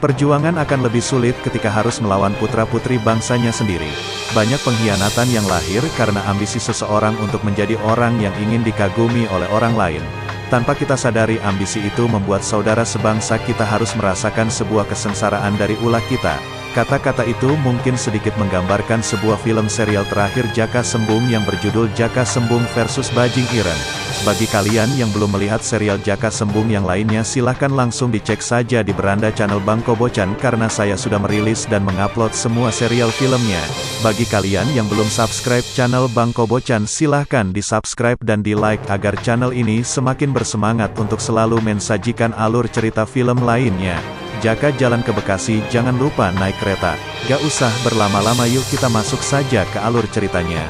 Perjuangan akan lebih sulit ketika harus melawan putra-putri bangsanya sendiri. Banyak pengkhianatan yang lahir karena ambisi seseorang untuk menjadi orang yang ingin dikagumi oleh orang lain. Tanpa kita sadari ambisi itu membuat saudara sebangsa kita harus merasakan sebuah kesengsaraan dari ulah kita. Kata-kata itu mungkin sedikit menggambarkan sebuah film serial terakhir Jaka Sembung yang berjudul Jaka Sembung versus Bajing Ireng. Bagi kalian yang belum melihat serial Jaka Sembung yang lainnya, silahkan langsung dicek saja di beranda channel Bang Kobocan karena saya sudah merilis dan mengupload semua serial filmnya. Bagi kalian yang belum subscribe channel Bang Kobocan, silahkan di-subscribe dan di-like agar channel ini semakin bersemangat untuk selalu mensajikan alur cerita film lainnya. Jaka jalan ke Bekasi, jangan lupa naik kereta. Gak usah berlama-lama, yuk kita masuk saja ke alur ceritanya.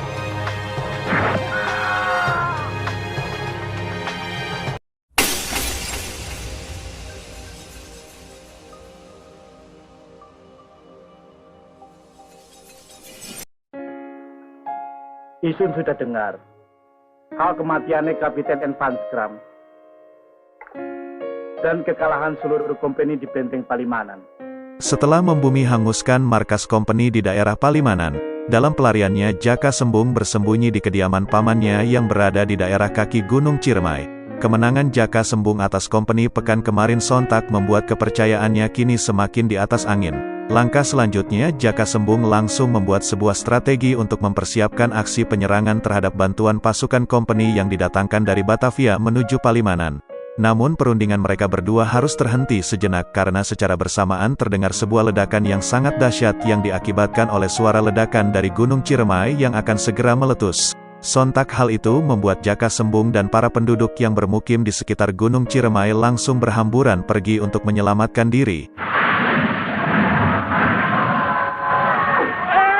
Isun sudah dengar hal kematiannya Kapiten Van Skram dan kekalahan seluruh kompeni di Benteng Palimanan. Setelah membumi hanguskan markas kompeni di daerah Palimanan, dalam pelariannya Jaka Sembung bersembunyi di kediaman pamannya yang berada di daerah kaki Gunung Ciremai. Kemenangan Jaka Sembung atas kompeni pekan kemarin sontak membuat kepercayaannya kini semakin di atas angin. Langkah selanjutnya, Jaka Sembung langsung membuat sebuah strategi untuk mempersiapkan aksi penyerangan terhadap bantuan pasukan kompeni yang didatangkan dari Batavia menuju Palimanan. Namun perundingan mereka berdua harus terhenti sejenak karena secara bersamaan terdengar sebuah ledakan yang sangat dahsyat yang diakibatkan oleh suara ledakan dari Gunung Ciremai yang akan segera meletus. Sontak hal itu membuat Jaka Sembung dan para penduduk yang bermukim di sekitar Gunung Ciremai langsung berhamburan pergi untuk menyelamatkan diri.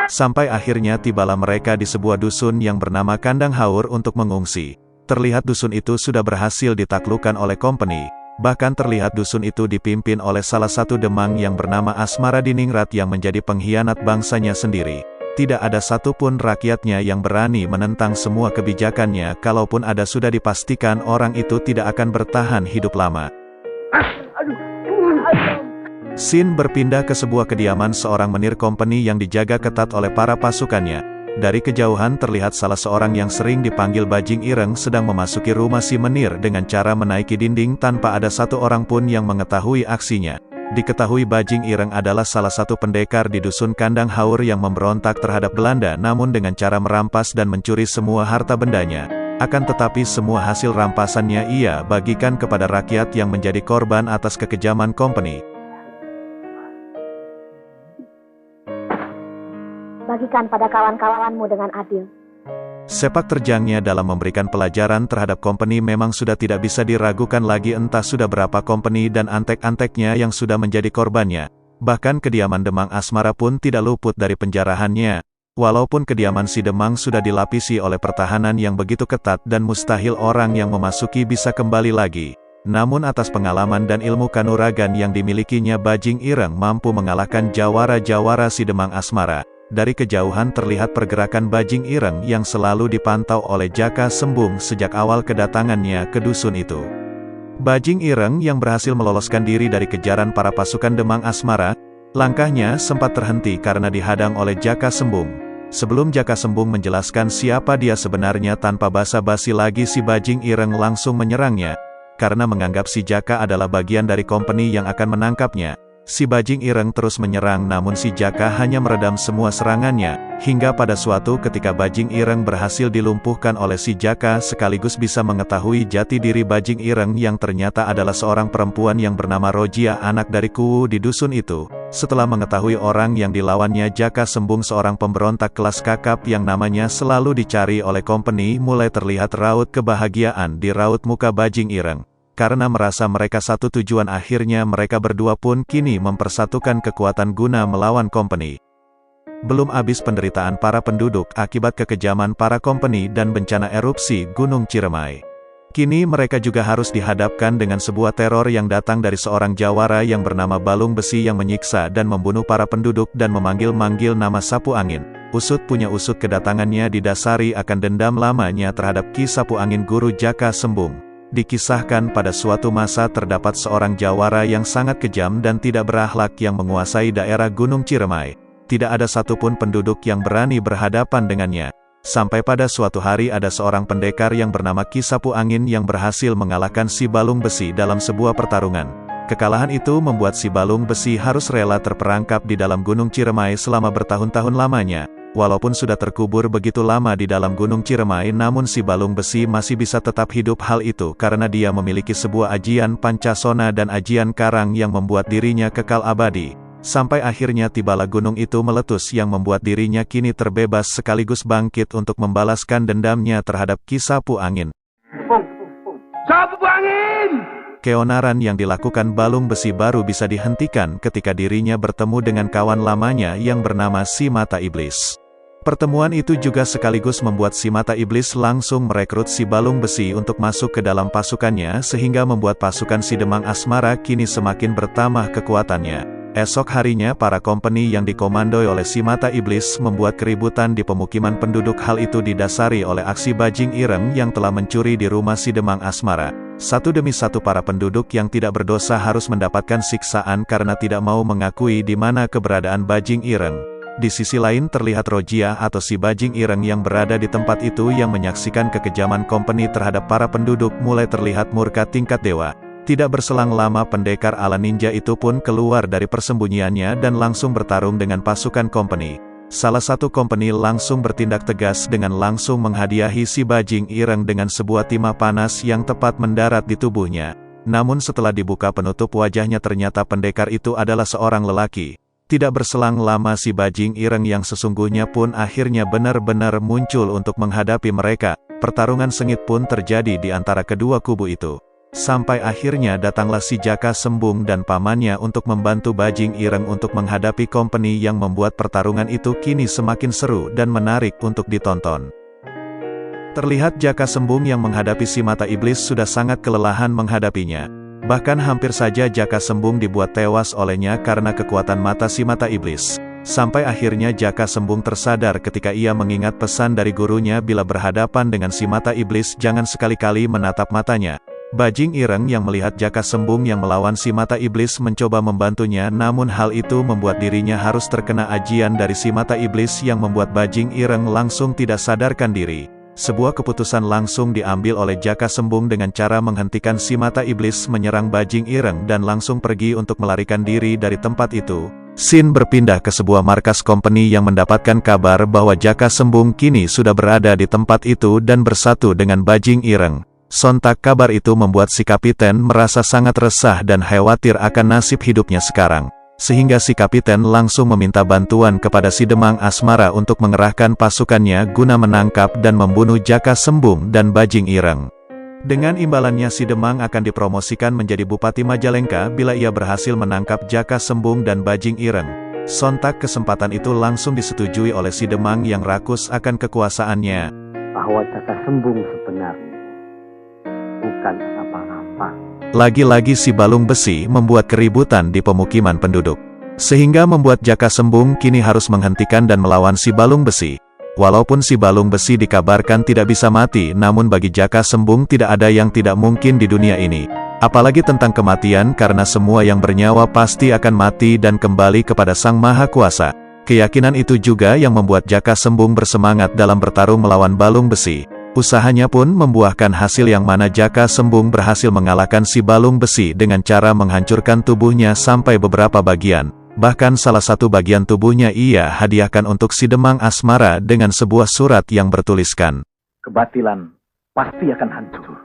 Sampai akhirnya tibalah mereka di sebuah dusun yang bernama Kandang Haur untuk mengungsi. Terlihat dusun itu sudah berhasil ditaklukkan oleh kompeni. Bahkan terlihat dusun itu dipimpin oleh salah satu demang yang bernama Asmara Diningrat yang menjadi pengkhianat bangsanya sendiri. Tidak ada satupun rakyatnya yang berani menentang semua kebijakannya, kalaupun ada sudah dipastikan orang itu tidak akan bertahan hidup lama. Scene berpindah ke sebuah kediaman seorang menir kompeni yang dijaga ketat oleh para pasukannya. Dari kejauhan terlihat salah seorang yang sering dipanggil Bajing Ireng sedang memasuki rumah si menir dengan cara menaiki dinding tanpa ada satu orang pun yang mengetahui aksinya. Diketahui Bajing Ireng adalah salah satu pendekar di dusun Kandang Haur yang memberontak terhadap Belanda namun dengan cara merampas dan mencuri semua harta bendanya. Akan tetapi semua hasil rampasannya ia bagikan kepada rakyat yang menjadi korban atas kekejaman kompeni. Bagikan pada kawan-kawanmu dengan adil. Sepak terjangnya dalam memberikan pelajaran terhadap kompeni memang sudah tidak bisa diragukan lagi, entah sudah berapa kompeni dan antek-anteknya yang sudah menjadi korbannya. Bahkan kediaman Demang Asmara pun tidak luput dari penjarahannya. Walaupun kediaman si Demang sudah dilapisi oleh pertahanan yang begitu ketat dan mustahil orang yang memasuki bisa kembali lagi. Namun atas pengalaman dan ilmu kanuragan yang dimilikinya, Bajing Ireng mampu mengalahkan jawara-jawara si Demang Asmara. Dari kejauhan terlihat pergerakan Bajing Ireng yang selalu dipantau oleh Jaka Sembung sejak awal kedatangannya ke dusun itu. Bajing Ireng yang berhasil meloloskan diri dari kejaran para pasukan Demang Asmara, langkahnya sempat terhenti karena dihadang oleh Jaka Sembung. Sebelum Jaka Sembung menjelaskan siapa dia sebenarnya, tanpa basa-basi lagi si Bajing Ireng langsung menyerangnya. Karena menganggap si Jaka adalah bagian dari kompeni yang akan menangkapnya, si Bajing Ireng terus menyerang, namun si Jaka hanya meredam semua serangannya, hingga pada suatu ketika Bajing Ireng berhasil dilumpuhkan oleh si Jaka sekaligus bisa mengetahui jati diri Bajing Ireng yang ternyata adalah seorang perempuan yang bernama Rojia, anak dari Kuwu di dusun itu. Setelah mengetahui orang yang dilawannya Jaka Sembung seorang pemberontak kelas kakap yang namanya selalu dicari oleh kompeni, mulai terlihat raut kebahagiaan di raut muka Bajing Ireng. Karena merasa mereka satu tujuan, akhirnya mereka berdua pun kini mempersatukan kekuatan guna melawan kompeni. Belum habis penderitaan para penduduk akibat kekejaman para kompeni dan bencana erupsi Gunung Ciremai. Kini mereka juga harus dihadapkan dengan sebuah teror yang datang dari seorang jawara yang bernama Balung Besi yang menyiksa dan membunuh para penduduk dan memanggil-manggil nama Sapu Angin. Usut punya usut, kedatangannya didasari akan dendam lamanya terhadap Ki Sapu Angin, guru Jaka Sembung. Dikisahkan pada suatu masa terdapat seorang jawara yang sangat kejam dan tidak berakhlak yang menguasai daerah Gunung Ciremai. Tidak ada satupun penduduk yang berani berhadapan dengannya. Sampai pada suatu hari ada seorang pendekar yang bernama Ki Sapu Angin yang berhasil mengalahkan si Balung Besi dalam sebuah pertarungan. Kekalahan itu membuat si Balung Besi harus rela terperangkap di dalam Gunung Ciremai selama bertahun-tahun lamanya. Walaupun sudah terkubur begitu lama di dalam Gunung Ciremai, namun si Balung Besi masih bisa tetap hidup. Hal itu karena dia memiliki sebuah ajian pancasona dan ajian karang yang membuat dirinya kekal abadi. Sampai akhirnya tibalah gunung itu meletus yang membuat dirinya kini terbebas sekaligus bangkit untuk membalaskan dendamnya terhadap Ki Sapu Angin. Sapu Angin! Keonaran yang dilakukan Balung Besi baru bisa dihentikan ketika dirinya bertemu dengan kawan lamanya yang bernama si Mata Iblis. Pertemuan itu juga sekaligus membuat si Mata Iblis langsung merekrut si Balung Besi untuk masuk ke dalam pasukannya sehingga membuat pasukan si Demang Asmara kini semakin bertambah kekuatannya. Esok harinya para kompeni yang dikomandoi oleh si Mata Iblis membuat keributan di pemukiman penduduk. Hal itu didasari oleh aksi bajing ireng yang telah mencuri di rumah si Demang Asmara. Satu demi satu para penduduk yang tidak berdosa harus mendapatkan siksaan karena tidak mau mengakui di mana keberadaan bajing ireng. Di sisi lain terlihat Rojia atau si bajing ireng yang berada di tempat itu yang menyaksikan kekejaman kompeni terhadap para penduduk mulai terlihat murka tingkat dewa. Tidak berselang lama pendekar ala ninja itu pun keluar dari persembunyiannya dan langsung bertarung dengan pasukan kompeni. Salah satu kompeni langsung bertindak tegas dengan langsung menghadiahi si bajing ireng dengan sebuah timah panas yang tepat mendarat di tubuhnya. Namun setelah dibuka penutup wajahnya ternyata pendekar itu adalah seorang lelaki. Tidak berselang lama si bajing ireng yang sesungguhnya pun akhirnya benar-benar muncul untuk menghadapi mereka. Pertarungan sengit pun terjadi di antara kedua kubu itu. Sampai akhirnya datanglah si Jaka Sembung dan pamannya untuk membantu bajing ireng untuk menghadapi kompeni yang membuat pertarungan itu kini semakin seru dan menarik untuk ditonton. Terlihat Jaka Sembung yang menghadapi si Mata Iblis sudah sangat kelelahan menghadapinya. Bahkan hampir saja Jaka Sembung dibuat tewas olehnya karena kekuatan mata si Mata Iblis. Sampai akhirnya Jaka Sembung tersadar ketika ia mengingat pesan dari gurunya bila berhadapan dengan si Mata Iblis jangan sekali-kali menatap matanya. Bajing ireng yang melihat Jaka Sembung yang melawan si Mata Iblis mencoba membantunya, namun hal itu membuat dirinya harus terkena ajian dari si Mata Iblis yang membuat bajing ireng langsung tidak sadarkan diri. Sebuah keputusan langsung diambil oleh Jaka Sembung dengan cara menghentikan si Mata Iblis menyerang bajing ireng dan langsung pergi untuk melarikan diri dari tempat itu. Sin berpindah ke sebuah markas kompeni yang mendapatkan kabar bahwa Jaka Sembung kini sudah berada di tempat itu dan bersatu dengan bajing ireng. Sontak kabar itu membuat si kapiten merasa sangat resah dan khawatir akan nasib hidupnya sekarang. Sehingga si kapiten langsung meminta bantuan kepada si Demang Asmara untuk mengerahkan pasukannya guna menangkap dan membunuh Jaka Sembung dan bajing ireng. Dengan imbalannya si Demang akan dipromosikan menjadi Bupati Majalengka bila ia berhasil menangkap Jaka Sembung dan bajing ireng. Sontak kesempatan itu langsung disetujui oleh si Demang yang rakus akan kekuasaannya. Bahwa Jaka Sembung sebenarnya bukan apa-apa. Lagi-lagi si Balung Besi membuat keributan di pemukiman penduduk. Sehingga membuat Jaka Sembung kini harus menghentikan dan melawan si Balung Besi. Walaupun si Balung Besi dikabarkan tidak bisa mati, namun bagi Jaka Sembung tidak ada yang tidak mungkin di dunia ini. Apalagi tentang kematian karena semua yang bernyawa pasti akan mati dan kembali kepada Sang Maha Kuasa. Keyakinan itu juga yang membuat Jaka Sembung bersemangat dalam bertarung melawan Balung Besi. Usahanya pun membuahkan hasil yang mana Jaka Sembung berhasil mengalahkan si Balung Besi dengan cara menghancurkan tubuhnya sampai beberapa bagian. Bahkan salah satu bagian tubuhnya ia hadiahkan untuk si Demang Asmara dengan sebuah surat yang bertuliskan, Kebatilan pasti akan hancur.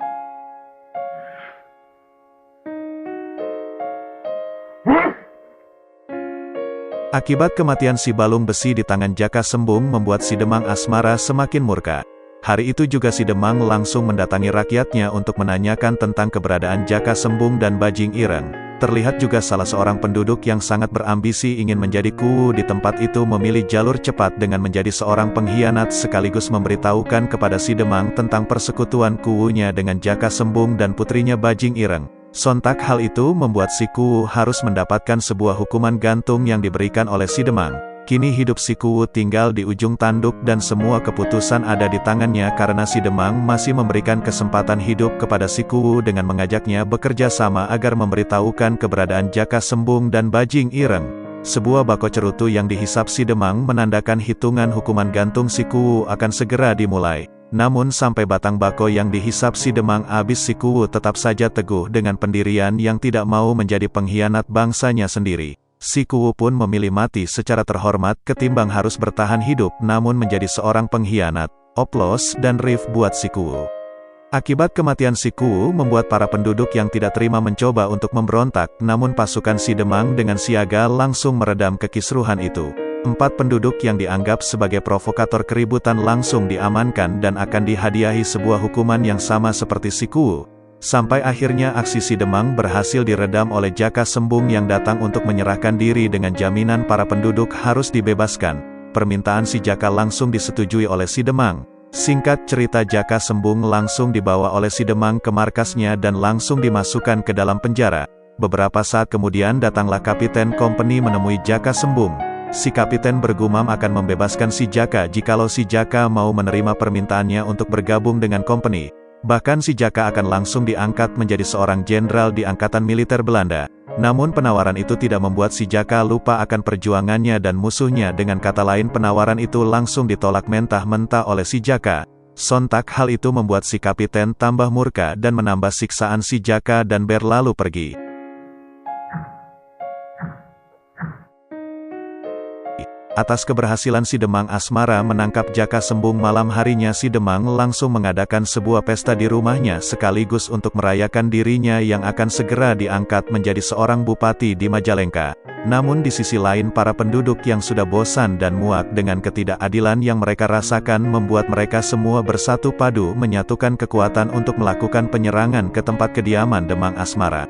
Akibat kematian si Balung Besi di tangan Jaka Sembung membuat si Demang Asmara semakin murka. Hari itu juga si Demang langsung mendatangi rakyatnya untuk menanyakan tentang keberadaan Jaka Sembung dan bajing ireng. Terlihat juga salah seorang penduduk yang sangat berambisi ingin menjadi kuwu di tempat itu memilih jalur cepat dengan menjadi seorang pengkhianat sekaligus memberitahukan kepada si Demang tentang persekutuan kuwunya dengan Jaka Sembung dan putrinya bajing ireng. Sontak hal itu membuat si kuwu harus mendapatkan sebuah hukuman gantung yang diberikan oleh si Demang. Kini hidup si Kuwu tinggal di ujung tanduk dan semua keputusan ada di tangannya karena si Demang masih memberikan kesempatan hidup kepada si Kuwu dengan mengajaknya bekerja sama agar memberitahukan keberadaan Jaka Sembung dan Bajing Ireng. Sebuah bako cerutu yang dihisap si Demang menandakan hitungan hukuman gantung si Kuwu akan segera dimulai. Namun sampai batang bako yang dihisap si Demang habis, si Kuwu tetap saja teguh dengan pendirian yang tidak mau menjadi pengkhianat bangsanya sendiri. Si Kuwu pun memilih mati secara terhormat ketimbang harus bertahan hidup namun menjadi seorang pengkhianat. Oplos dan Rif buat si Kuwu. Akibat kematian si Kuwu membuat para penduduk yang tidak terima mencoba untuk memberontak, namun pasukan si Demang dengan siaga langsung meredam kekisruhan itu. 4 penduduk yang dianggap sebagai provokator keributan langsung diamankan dan akan dihadiahi sebuah hukuman yang sama seperti si Kuwu. Sampai akhirnya aksi si Demang berhasil diredam oleh Jaka Sembung yang datang untuk menyerahkan diri dengan jaminan para penduduk harus dibebaskan. Permintaan si Jaka langsung disetujui oleh si Demang. Singkat cerita, Jaka Sembung langsung dibawa oleh si Demang ke markasnya dan langsung dimasukkan ke dalam penjara. Beberapa saat kemudian datanglah Kapiten Company menemui Jaka Sembung. Si kapiten bergumam akan membebaskan si Jaka jikalau si Jaka mau menerima permintaannya untuk bergabung dengan company. Bahkan si Jaka akan langsung diangkat menjadi seorang jenderal di Angkatan Militer Belanda. Namun penawaran itu tidak membuat si Jaka lupa akan perjuangannya dan musuhnya. Dengan kata lain, penawaran itu langsung ditolak mentah-mentah oleh si Jaka. Sontak hal itu membuat si kapiten tambah murka dan menambah siksaan si Jaka dan berlalu pergi. Atas keberhasilan si Demang Asmara menangkap Jaka Sembung, malam harinya si Demang langsung mengadakan sebuah pesta di rumahnya sekaligus untuk merayakan dirinya yang akan segera diangkat menjadi seorang bupati di Majalengka. Namun di sisi lain, para penduduk yang sudah bosan dan muak dengan ketidakadilan yang mereka rasakan membuat mereka semua bersatu padu menyatukan kekuatan untuk melakukan penyerangan ke tempat kediaman Demang Asmara.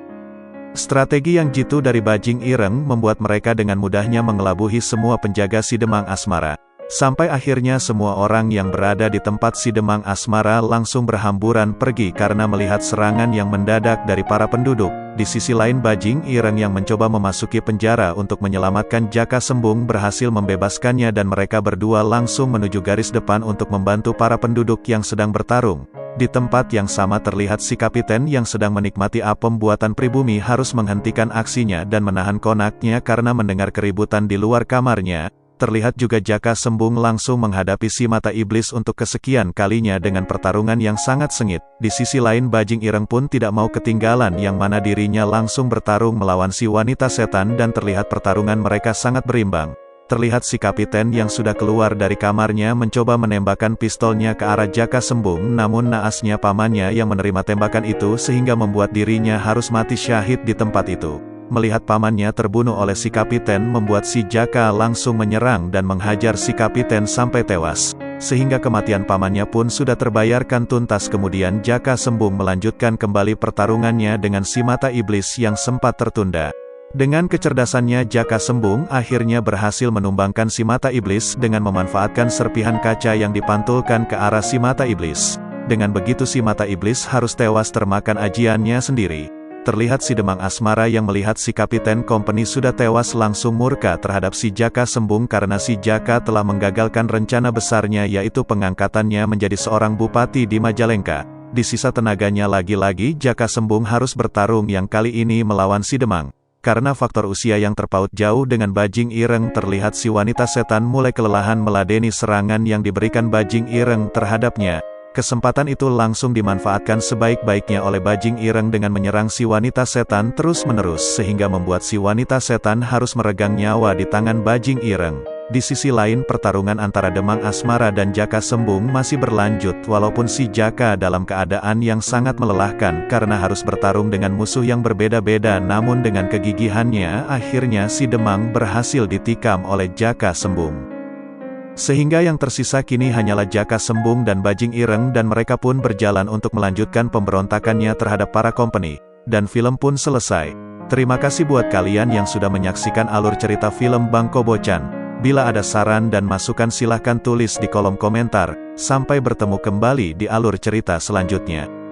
Strategi yang jitu dari Bajing Ireng membuat mereka dengan mudahnya mengelabuhi semua penjaga si Demang Asmara. Sampai akhirnya semua orang yang berada di tempat si Demang Asmara langsung berhamburan pergi karena melihat serangan yang mendadak dari para penduduk. Di sisi lain, Bajing Ireng yang mencoba memasuki penjara untuk menyelamatkan Jaka Sembung berhasil membebaskannya dan mereka berdua langsung menuju garis depan untuk membantu para penduduk yang sedang bertarung. Di tempat yang sama terlihat si kapiten yang sedang menikmati apem buatan pribumi harus menghentikan aksinya dan menahan konaknya karena mendengar keributan di luar kamarnya. Terlihat juga Jaka Sembung langsung menghadapi si mata iblis untuk kesekian kalinya dengan pertarungan yang sangat sengit. Di sisi lain, Bajing Ireng pun tidak mau ketinggalan yang mana dirinya langsung bertarung melawan si wanita setan dan terlihat pertarungan mereka sangat berimbang. Terlihat si kapiten yang sudah keluar dari kamarnya mencoba menembakkan pistolnya ke arah Jaka Sembung, namun naasnya pamannya yang menerima tembakan itu sehingga membuat dirinya harus mati syahid di tempat itu. Melihat pamannya terbunuh oleh si kapiten membuat si Jaka langsung menyerang dan menghajar si kapiten sampai tewas. Sehingga kematian pamannya pun sudah terbayarkan tuntas. Kemudian Jaka Sembung melanjutkan kembali pertarungannya dengan si mata iblis yang sempat tertunda. Dengan kecerdasannya, Jaka Sembung akhirnya berhasil menumbangkan si mata iblis dengan memanfaatkan serpihan kaca yang dipantulkan ke arah si mata iblis. Dengan begitu si mata iblis harus tewas termakan ajiannya sendiri. Terlihat si Demang Asmara yang melihat si Kapiten Company sudah tewas langsung murka terhadap si Jaka Sembung karena si Jaka telah menggagalkan rencana besarnya yaitu pengangkatannya menjadi seorang bupati di Majalengka. Di sisa tenaganya lagi-lagi Jaka Sembung harus bertarung yang kali ini melawan si Demang. Karena faktor usia yang terpaut jauh dengan Bajing Ireng, terlihat si wanita setan mulai kelelahan meladeni serangan yang diberikan Bajing Ireng terhadapnya. Kesempatan itu langsung dimanfaatkan sebaik-baiknya oleh Bajing Ireng dengan menyerang si wanita setan terus-menerus sehingga membuat si wanita setan harus meregang nyawa di tangan Bajing Ireng. Di sisi lain, pertarungan antara Demang Asmara dan Jaka Sembung masih berlanjut walaupun si Jaka dalam keadaan yang sangat melelahkan karena harus bertarung dengan musuh yang berbeda-beda, namun dengan kegigihannya akhirnya si Demang berhasil ditikam oleh Jaka Sembung. Sehingga yang tersisa kini hanyalah Jaka Sembung dan Bajing Ireng dan mereka pun berjalan untuk melanjutkan pemberontakannya terhadap para company. Dan film pun selesai. Terima kasih buat kalian yang sudah menyaksikan alur cerita film Bang Kobocan. Bila ada saran dan masukan silahkan tulis di kolom komentar. Sampai bertemu kembali di alur cerita selanjutnya.